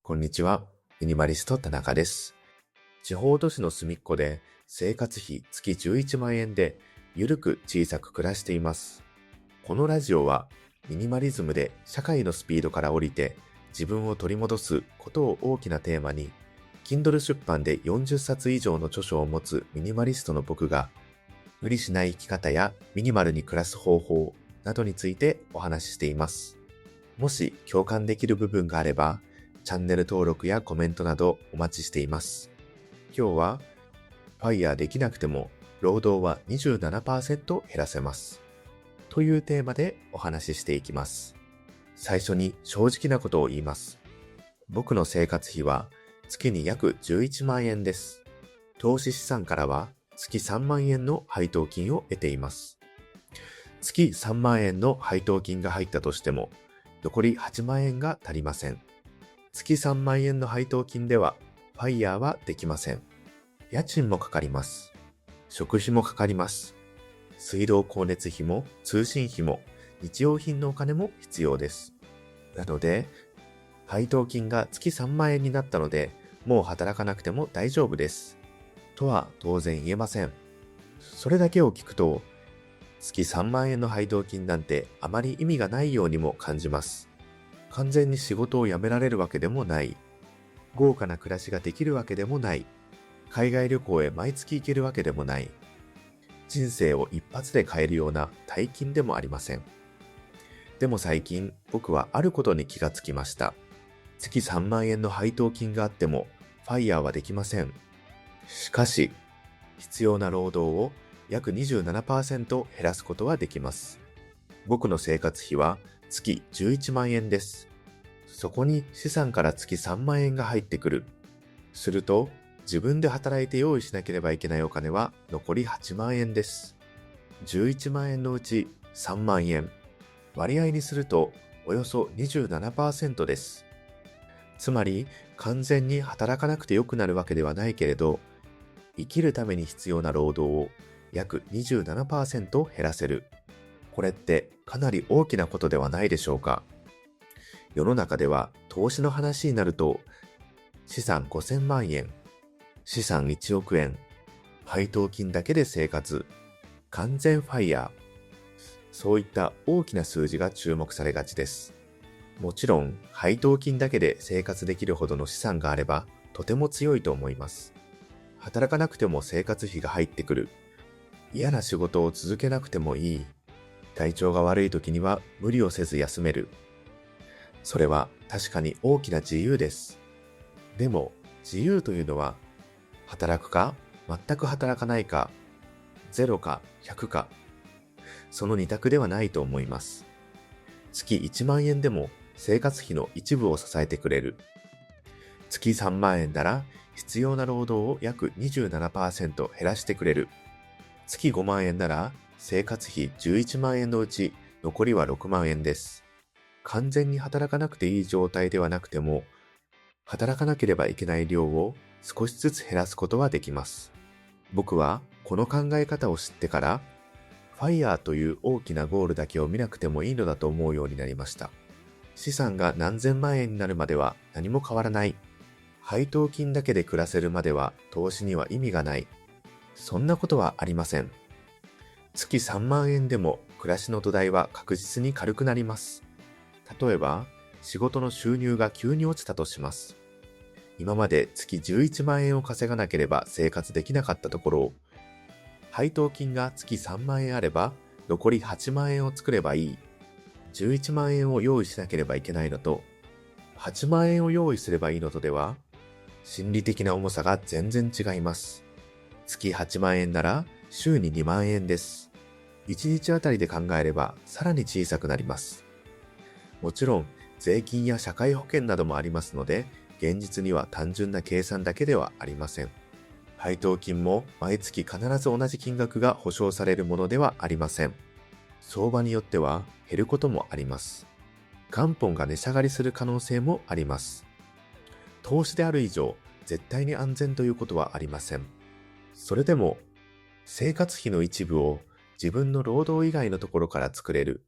こんにちは。ミニマリスト田中です。地方都市の隅っこで生活費月11万円でゆるく小さく暮らしています。このラジオはミニマリズムで社会のスピードから降りて自分を取り戻すことを大きなテーマに、Kindle 出版で40冊以上の著書を持つミニマリストの僕が無理しない生き方やミニマルに暮らす方法などについてお話ししています。もし共感できる部分があれば、チャンネル登録やコメントなどお待ちしています。今日は、ファイヤーできなくても労働は 27% 減らせます。というテーマでお話ししていきます。最初に正直なことを言います。僕の生活費は月に約11万円です。投資資産からは月3万円の配当金を得ています。月3万円の配当金が入ったとしても、残り8万円が足りません。月3万円の配当金では、ファイヤーはできません。家賃もかかります。食費もかかります。水道光熱費も通信費も日用品のお金も必要です。なので、配当金が月3万円になったので、もう働かなくても大丈夫です。とは当然言えません。それだけを聞くと、月3万円の配当金なんてあまり意味がないようにも感じます。完全に仕事を辞められるわけでもない。豪華な暮らしができるわけでもない。海外旅行へ毎月行けるわけでもない。人生を一発で変えるような大金でもありません。でも最近僕はあることに気がつきました。月3万円の配当金があってもファイヤーはできません。しかし、必要な労働を約 27% 減らすことはできます。僕の生活費は月11万円です。そこに資産から月3万円が入ってくる。すると、自分で働いて用意しなければいけないお金は残り8万円です。11万円のうち3万円。割合にするとおよそ 27% です。つまり、完全に働かなくてよくなるわけではないけれど、生きるために必要な労働を約 27% 減らせる。これってかなり大きなことではないでしょうか。世の中では投資の話になると、資産5000万円、資産1億円、配当金だけで生活、完全ファイヤー、そういった大きな数字が注目されがちです。もちろん、配当金だけで生活できるほどの資産があれば、とても強いと思います。働かなくても生活費が入ってくる。嫌な仕事を続けなくてもいい。体調が悪い時には無理をせず休める。それは確かに大きな自由です。でも自由というのは働くか全く働かないか0か100かその二択ではないと思います。月1万円でも生活費の一部を支えてくれる。月3万円なら必要な労働を約 27% 減らしてくれる。月5万円なら生活費11万円のうち残りは6万円です。完全に働かなくていい状態ではなくても、働かなければいけない量を少しずつ減らすことはできます。僕はこの考え方を知ってから、ファイヤーという大きなゴールだけを見なくてもいいのだと思うようになりました。資産が何千万円になるまでは何も変わらない。配当金だけで暮らせるまでは投資には意味がない。そんなことはありません。月3万円でも暮らしの土台は確実に軽くなります。例えば、仕事の収入が急に落ちたとします。今まで月11万円を稼がなければ生活できなかったところを、配当金が月3万円あれば、残り8万円を作ればいい。11万円を用意しなければいけないのと、8万円を用意すればいいのとでは、心理的な重さが全然違います。月8万円なら週に2万円です。1日あたりで考えればさらに小さくなります。もちろん税金や社会保険などもありますので、現実には単純な計算だけではありません。配当金も毎月必ず同じ金額が保証されるものではありません。相場によっては減ることもあります。元本が値下がりする可能性もあります。投資である以上、絶対に安全ということはありません。それでも、生活費の一部を自分の労働以外のところから作れる。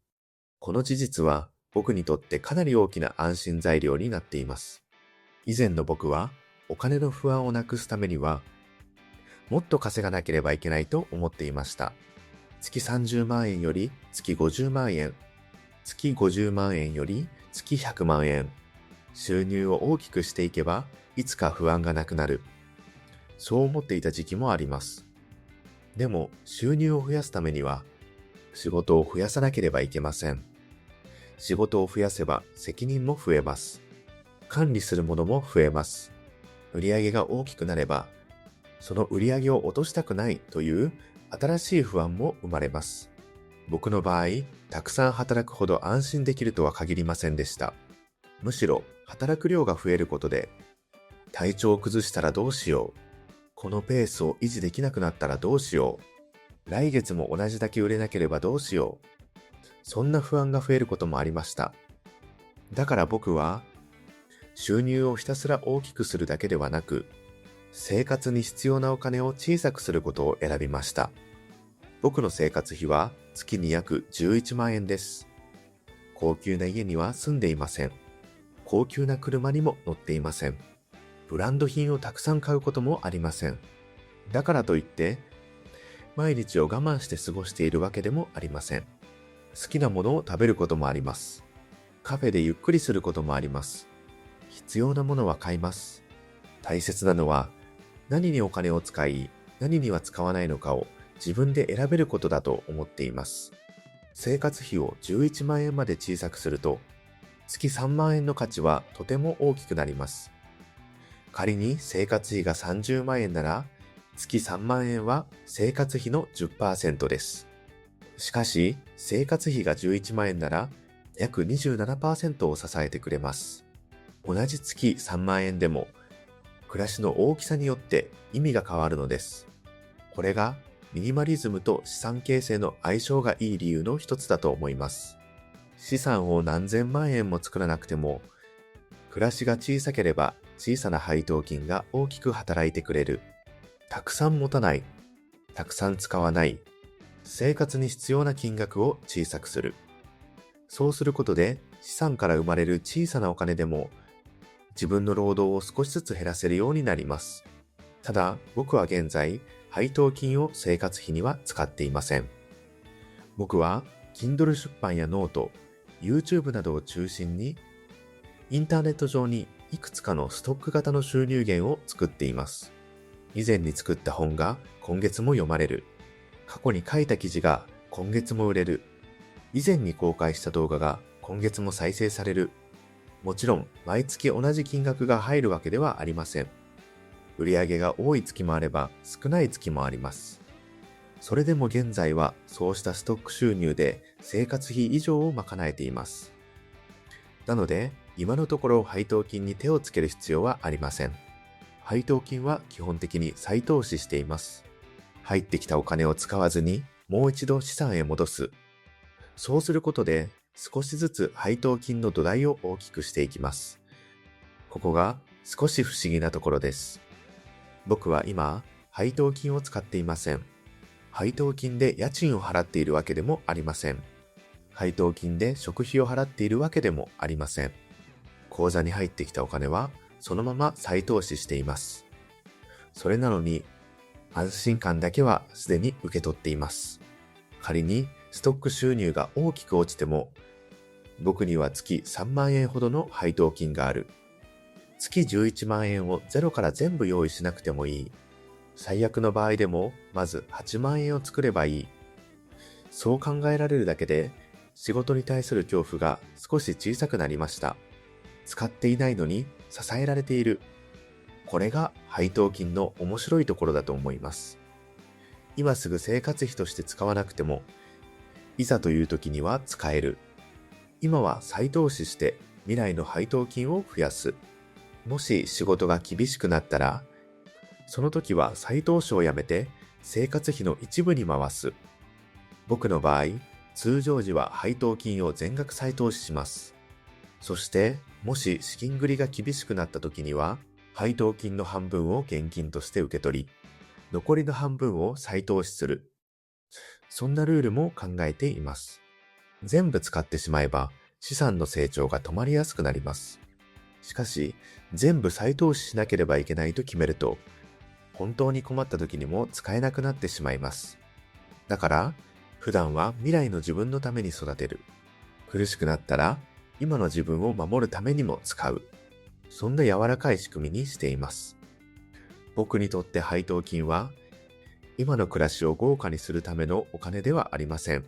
この事実は僕にとってかなり大きな安心材料になっています。以前の僕はお金の不安をなくすためにはもっと稼がなければいけないと思っていました。月30万円より月50万円、月50万円より月100万円。収入を大きくしていけばいつか不安がなくなる。そう思っていた時期もあります。でも収入を増やすためには仕事を増やさなければいけません。仕事を増やせば責任も増えます。管理するものも増えます。売上が大きくなれば、その売上を落としたくないという新しい不安も生まれます。僕の場合、たくさん働くほど安心できるとは限りませんでした。むしろ働く量が増えることで、体調を崩したらどうしよう。このペースを維持できなくなったらどうしよう。来月も同じだけ売れなければどうしよう。そんな不安が増えることもありました。だから僕は、収入をひたすら大きくするだけではなく、生活に必要なお金を小さくすることを選びました。僕の生活費は月に約11万円です。高級な家には住んでいません。高級な車にも乗っていません。ブランド品をたくさん買うこともありません。だからといって、毎日を我慢して過ごしているわけでもありません。好きなものを食べることもあります。カフェでゆっくりすることもあります。必要なものは買います。大切なのは、何にお金を使い、何には使わないのかを自分で選べることだと思っています。生活費を11万円まで小さくすると、月3万円の価値はとても大きくなります。仮に生活費が30万円なら、月3万円は生活費の 10% です。しかし、生活費が11万円なら、約 27% を支えてくれます。同じ月3万円でも、暮らしの大きさによって意味が変わるのです。これがミニマリズムと資産形成の相性がいい理由の一つだと思います。資産を何千万円も作らなくても、暮らしが小さければ小さな配当金が大きく働いてくれる。たくさん持たない。たくさん使わない。生活に必要な金額を小さくする。そうすることで資産から生まれる小さなお金でも自分の労働を少しずつ減らせるようになります。ただ僕は現在配当金を生活費には使っていません。僕は Kindle 出版やノート、YouTube などを中心にインターネット上にいくつかのストック型の収入源を作っています。以前に作った本が今月も読まれる。過去に書いた記事が今月も売れる。以前に公開した動画が今月も再生される。もちろん毎月同じ金額が入るわけではありません。売上が多い月もあれば少ない月もあります。それでも現在はそうしたストック収入で生活費以上を賄えています。なので今のところ配当金に手をつける必要はありません。配当金は基本的に再投資しています。入ってきたお金を使わずにもう一度資産へ戻す。そうすることで少しずつ配当金の土台を大きくしていきます。ここが少し不思議なところです。僕は今、配当金を使っていません。配当金で家賃を払っているわけでもありません。配当金で食費を払っているわけでもありません。口座に入ってきたお金はそのまま再投資しています。それなのに、安心感だけはすでに受け取っています。仮にストック収入が大きく落ちても、僕には月3万円ほどの配当金がある。月11万円をゼロから全部用意しなくてもいい。最悪の場合でもまず8万円を作ればいい。そう考えられるだけで仕事に対する恐怖が少し小さくなりました。使っていないのに支えられている。これが配当金の面白いところだと思います。今すぐ生活費として使わなくても、いざという時には使える。今は再投資して未来の配当金を増やす。もし仕事が厳しくなったら、その時は再投資をやめて生活費の一部に回す。僕の場合、通常時は配当金を全額再投資します。そして、もし資金繰りが厳しくなった時には、配当金の半分を現金として受け取り、残りの半分を再投資する。そんなルールも考えています。全部使ってしまえば資産の成長が止まりやすくなります。しかし、全部再投資しなければいけないと決めると、本当に困った時にも使えなくなってしまいます。だから、普段は未来の自分のために育てる。苦しくなったら、今の自分を守るためにも使う。そんな柔らかい仕組みにしています。僕にとって配当金は、今の暮らしを豪華にするためのお金ではありません。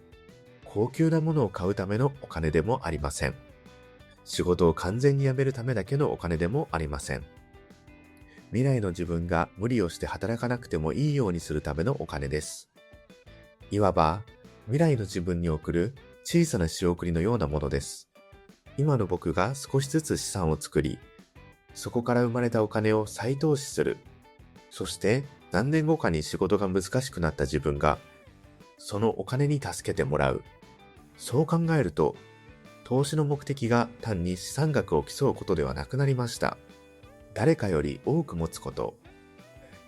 高級なものを買うためのお金でもありません。仕事を完全に辞めるためだけのお金でもありません。未来の自分が無理をして働かなくてもいいようにするためのお金です。いわば、未来の自分に送る小さな仕送りのようなものです。今の僕が少しずつ資産を作り、そこから生まれたお金を再投資する。そして何年後かに仕事が難しくなった自分が、そのお金に助けてもらう。そう考えると、投資の目的が単に資産額を競うことではなくなりました。誰かより多く持つこと、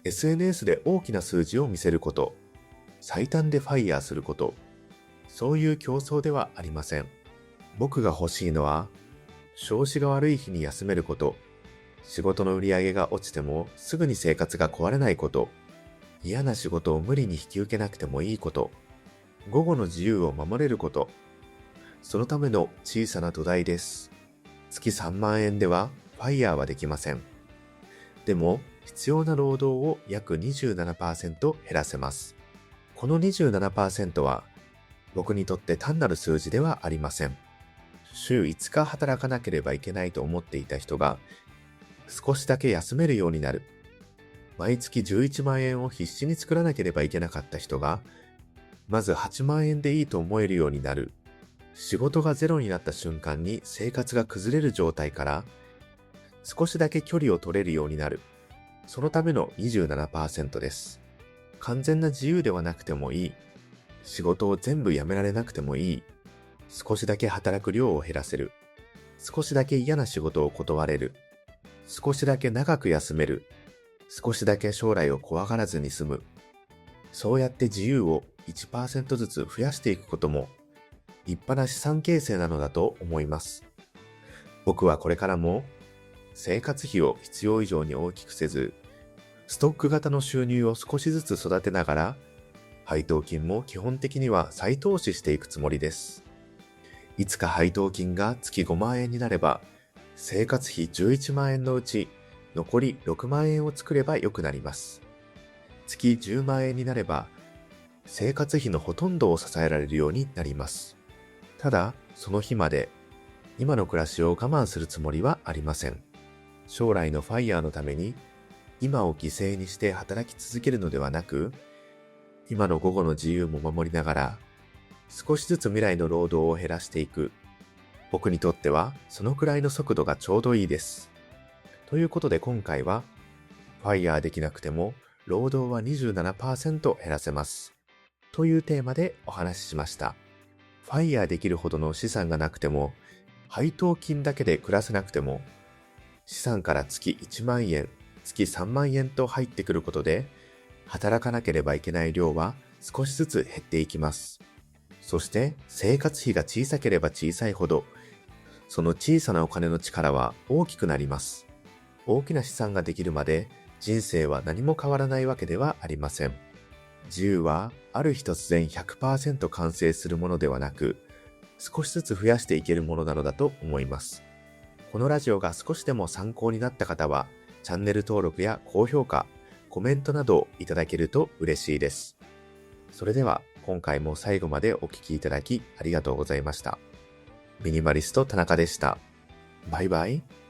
SNS で大きな数字を見せること、最短でファイヤーすること、そういう競争ではありません。僕が欲しいのは、調子が悪い日に休めること、仕事の売り上げが落ちてもすぐに生活が壊れないこと、嫌な仕事を無理に引き受けなくてもいいこと、午後の自由を守れること、そのための小さな土台です。月3万円ではファイヤーはできません。でも必要な労働を約 27% 減らせます。この 27% は僕にとって単なる数字ではありません。週5日働かなければいけないと思っていた人が少しだけ休めるようになる。毎月11万円を必死に作らなければいけなかった人がまず8万円でいいと思えるようになる。仕事がゼロになった瞬間に生活が崩れる状態から少しだけ距離を取れるようになる。そのための 27% です。完全な自由ではなくてもいい。仕事を全部やめられなくてもいい。少しだけ働く量を減らせる。少しだけ嫌な仕事を断れる。少しだけ長く休める。少しだけ将来を怖がらずに済む。そうやって自由を 1% ずつ増やしていくことも立派な資産形成なのだと思います。僕はこれからも生活費を必要以上に大きくせず、ストック型の収入を少しずつ育てながら、配当金も基本的には再投資していくつもりです。いつか配当金が月5万円になれば、生活費11万円のうち残り6万円を作ればよくなります。月10万円になれば、生活費のほとんどを支えられるようになります。ただ、その日まで今の暮らしを我慢するつもりはありません。将来のファイヤーのために今を犠牲にして働き続けるのではなく、今の午後の自由も守りながら少しずつ未来の労働を減らしていく。僕にとってはそのくらいの速度がちょうどいいです。ということで今回はファイヤーできなくても労働は 27% 減らせますというテーマでお話ししました。ファイヤーできるほどの資産がなくても、配当金だけで暮らせなくても、資産から月1万円、月3万円と入ってくることで、働かなければいけない量は少しずつ減っていきます。そして生活費が小さければ小さいほど、その小さなお金の力は大きくなります。大きな資産ができるまで人生は何も変わらないわけではありません。自由はある日突然 100% 完成するものではなく、少しずつ増やしていけるものなのだと思います。このラジオが少しでも参考になった方は、チャンネル登録や高評価、コメントなどをいただけると嬉しいです。それでは今回も最後までお聞きいただきありがとうございました。ミニマリスト田中でした。バイバイ。